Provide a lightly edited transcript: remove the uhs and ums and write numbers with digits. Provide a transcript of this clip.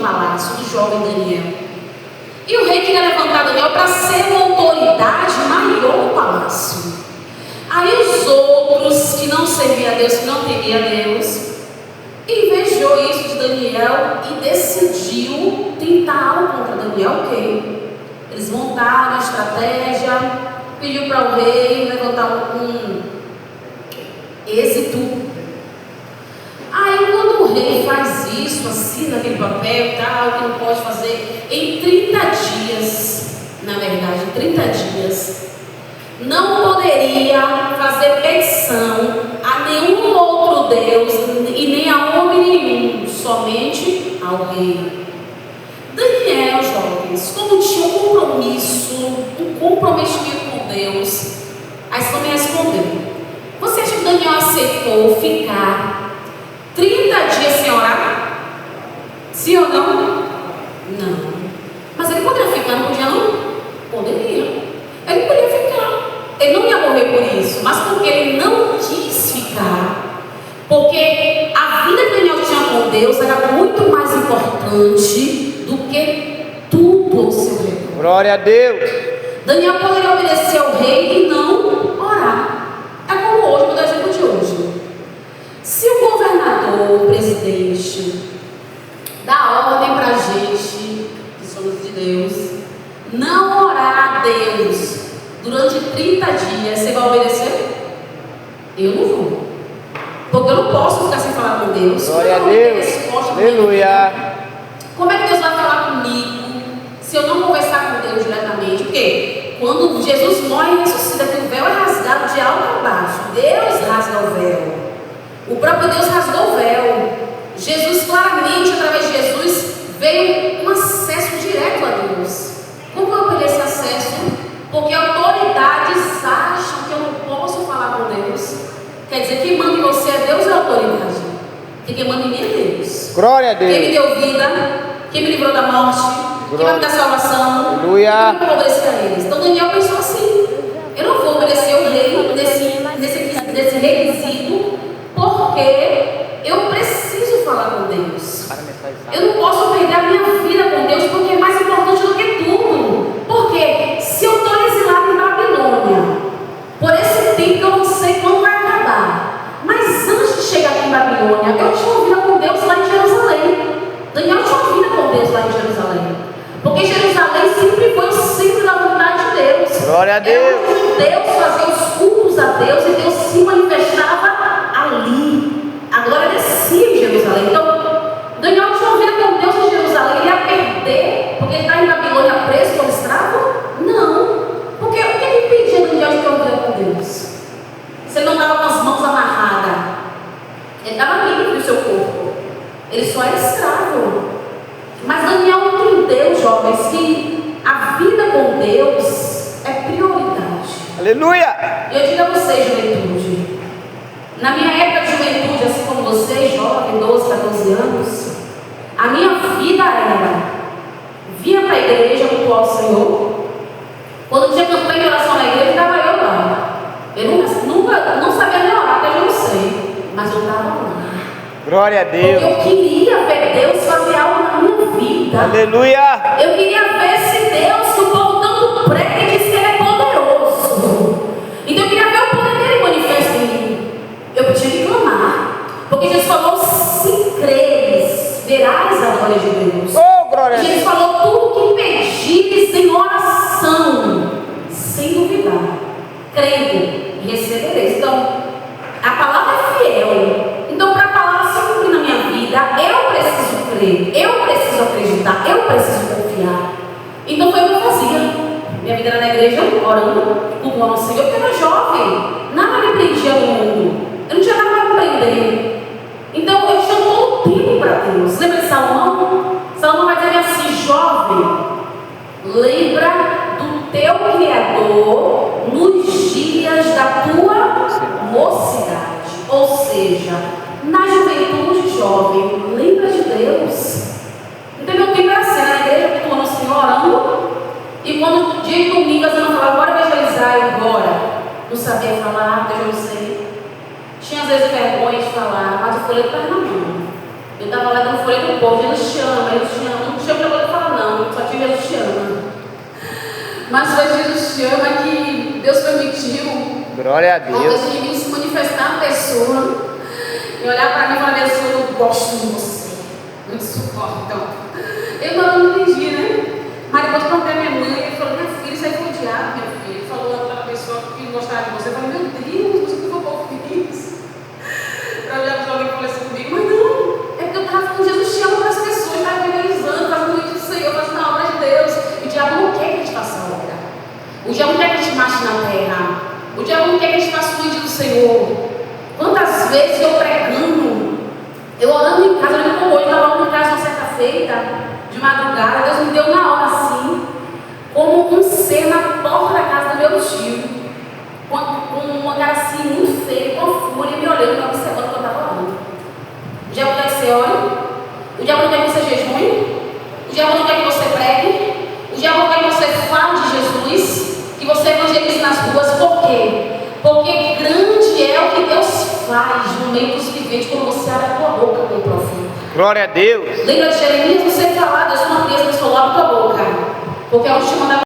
palácio, do jovem Daniel. E o rei queria levantar Daniel para ser uma autoridade maior no palácio. Aí os outros que não serviam a Deus, que não temiam a Deus, invejou isso de Daniel e decidiu tentar algo contra Daniel. Ok, eles montaram a estratégia, pediu para o rei levantar um êxito. Aí quando o rei faz isso, assina aquele papel e tal, que não pode fazer, em 30 dias, na verdade, em 30 dias, não poderia fazer petição a nenhum outro Deus e nem a homem nenhum, somente ao rei. Daniel, jovens, como tinha um comprometimento com Deus, aí você me respondeu. Você acha que Daniel aceitou ficar 30 dias sem orar? Sim ou não? Não. Mas ele poderia ficar, não podia não? Poderia. Ele poderia ficar. Ele não ia morrer por isso, mas porque ele não quis ficar. Porque a vida que Daniel tinha com Deus era muito mais importante do que tudo ao seu redor. Glória a Deus. Daniel poderia obedecer ao rei e não orar. É como hoje, vou dar exemplo de hoje. Se o governador, o presidente, dá ordem para a gente, que somos de Deus, não orar a Deus durante 30 dias, você vai obedecer? Eu não vou. Porque eu não posso ficar sem falar com Deus. Glória a Deus. Aleluia. Como é que Deus vai falar comigo se eu não conversar com Deus diretamente? Porque quando Jesus morre e ressuscita, que o véu é rasgado de alto a baixo. Deus rasga o véu. O próprio Deus rasgou o véu. Jesus, claramente, através de Jesus, veio um acesso direto a Deus. Como eu peguei esse acesso? Porque autoridades acham que eu não posso falar com Deus. Quer dizer, quem manda em você é Deus ou é autoridade? Quem manda em mim é Deus. Glória a Deus. Quem me deu vida, quem me livrou da morte, quem vai me dar salvação. Aleluia. Eu não vou obedecer a eles. Então Daniel pensou assim: eu não vou obedecer o rei nesse requisito, porque eu preciso falar com Deus. Eu não posso perder a minha vida com Deus, porque é mais importante do que tudo. Porque se eu estou exilado em Babilônia, por esse tempo eu não sei quando vai acabar, mas antes de chegar aqui em Babilônia, eu tinha uma vida com Deus lá em Jerusalém. Daniel tinha uma vida com Deus lá em Jerusalém, porque Jerusalém sempre foi o centro da vontade de Deus. Glória a Deus. Era onde Deus fazia os cultos a Deus e Deus se manifestava ali. A glória descia em Jerusalém. Então Daniel tinha uma vida com Deus em Jerusalém. Ele ia perder porque ele está em Babilônia preso como escravo? Não. Porque o que ele impedia Daniel de ter uma vida com Deus? Se ele não estava com as mãos amarradas, ele estava livre do seu corpo. Ele só era escravo. Mas Daniel entendeu, jovens, que a vida com Deus é prioridade. Aleluia. Eu digo a vocês, juventude, na minha época de juventude, assim como vocês, jovem, 12, 14 anos, a minha vida era: vinha para a igreja, cultuar o Senhor. Quando tinha campanha de oração na igreja, estava eu lá. Eu nunca não sabia nem orar, até eu não sei, mas eu estava lá. Glória a Deus. Porque eu queria ver Deus fazer algo na minha vida. Aleluia. Eu queria ver se Deus, que o povo tanto prega e diz que Ele é poderoso. Então eu queria ver o poder dele manifesto em mim. Eu tinha que clamar. Porque Jesus falou: se creres, verás a glória de Deus. Oh, glória a Deus. Jesus falou: tudo que pedires em oração, sem duvidar, crendo, recebereis. Então, a palavra é fiel. Então, para a palavra se cumprir na minha vida, eu preciso crer, eu preciso acreditar, eu preciso confiar. Então foi o que eu fazia. Minha vida era na igreja, orando, cultuando ao Senhor, porque eu era jovem, nada me prendia no mundo, eu não tinha nada para aprender. Então eu tinha todo o tempo para Deus. Lembra de Salomão? Salomão vai dizer assim: jovem, lembra do teu Criador nos dias da tua mocidade. Ou seja, na juventude, jovem, lembra de Deus. Então meu tempo era assim, na igreja, cultuando o Senhor, orando. E quando dia de domingo, eu não falava: bora evangelizar, eu bora. Não sabia falar, porque eu não sei. Tinha às vezes vergonha de falar, mas o folheto estava na mão. Eu estava lá dando folheto do povo: Deus te ama, Mas foi Jesus chama que Deus permitiu Glória a ao Deus. Deus de mim se manifestar na pessoa e olhar para mim e falar: Deus, eu não gosto de você, não te suporto. Eu não entendi, né? Mas depois perguntei a minha mãe, ele falou: minha filha, isso aí foi o diabo, minha filha. Ele falou para a pessoa que não gostava de você. Eu falei: meu Deus, você provocou isso. Para olhar para alguém que falou assim comigo, mas não, é porque eu estava com Jesus te ama para as pessoas, estava evangelizando, fazendo isso do Senhor, fazendo a obra de Deus. E o diabo não quer que a gente faça a obra. O diabo não quer que a gente marche na terra. O diabo não quer que a gente faça o vídeo do Senhor. Quantas vezes eu pregando, eu orando em casa, eu lembro como hoje, eu estava orando em casa uma certa feita, de madrugada, Deus me deu na hora assim, como um ser na porta da casa do meu tio, com uma cara assim muito feia, com fúria, me olhando, me observando que eu estava orando. O diabo quer que você ore, o diabo não quer que você jejue, o diabo não quer que você pregue, o diabo não quer que você fale de Jesus, que você evangelize nas ruas. Por quê? Porque grande é o que Deus faz no meio dos viventes quando você abre a tua boca com o profeta. Glória a Deus. Lembra de Jeremias? Você falar, Deus, uma criança, Deus falou: abre a tua boca, porque é onde te mandava.